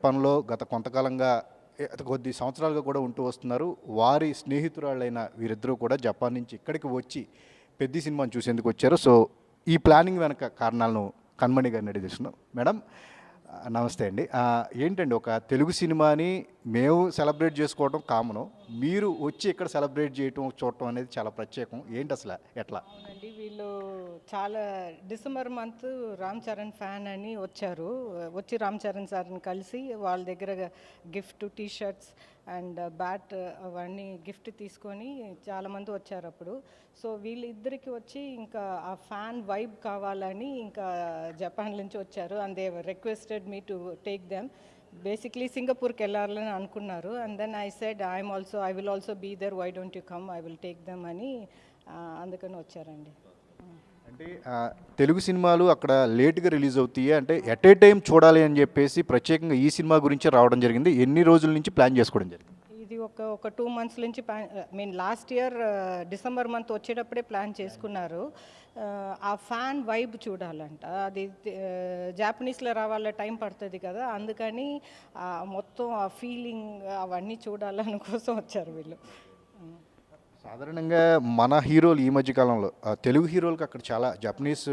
పనిలో గత కొంతకాలంగా కొద్ది సంవత్సరాలుగా కూడా ఉంటూ వస్తున్నారు. వారి స్నేహితురాళ్ళైన వీరిద్దరూ కూడా జపాన్ నుంచి ఇక్కడికి వచ్చి 'పెద్ది' సినిమాని చూసేందుకు వచ్చారు. సో, ఈ ప్లానింగ్ వెనక కారణాలను కన్మణి గారిని అడిగి తెలుసుకుందాం. మేడం నమస్తే అండి. ఏంటండి ఒక తెలుగు సినిమాని మేము సెలబ్రేట్ చేసుకోవడం కామను. మీరు వచ్చి ఇక్కడ సెలబ్రేట్ చేయటం, చూడటం అనేది చాలా ప్రత్యేకం. ఏంటసల ఎట్లా? అవునండి. వీళ్ళు చాలా December month Ram Charan fan అని వచ్చారు. వచ్చి రామ్ చరణ్ సార్‌ని కలిసి వాళ్ళ దగ్గర gift T shirts and bat అవన్నీ గిఫ్ట్ తీసుకొని చాలామంది వచ్చారప్పుడు. సో, వీళ్ళిద్దరికి వచ్చి ఇంకా ఆ ఫ్యాన్ వైబ్ కావాలని ఇంకా జపాన్ నుంచి వచ్చారు. And they requested me to take them. Basically సింగపూర్‌కి వెళ్ళాలని అనుకున్నారు. And then I said I will also be there, why don't you come, I will take them అని అందుకని వచ్చారండి. అంటే తెలుగు సినిమాలు అక్కడ లేట్‌గా రిలీజ్ అవుతాయి. అంటే ఎట్ ఏ టైమ్ చూడాలి అని చెప్పేసి ప్రత్యేకంగా ఈ సినిమా గురించే రావడం జరిగింది. ఎన్ని రోజుల నుంచి ప్లాన్ చేసుకోవడం జరిగింది? ఇది ఒక 2 మంత్స్ నుంచి లాస్ట్ ఇయర్ డిసెంబర్ మంత్ వచ్చేటప్పుడే ప్లాన్ చేసుకున్నారు. ఆ ఫ్యాన్ వైబ్ చూడాలంట. అది జాపనీస్‌లో రావాల టైం పడుతుంది కదా! అందుకని మొత్తం ఆ ఫీలింగ్ అవన్నీ చూడాలని కోసం వచ్చారు వీళ్ళు. సాధారణంగా మన హీరోలు ఈ మధ్య కాలంలో తెలుగు హీరోలకి అక్కడ చాలా జపనీస్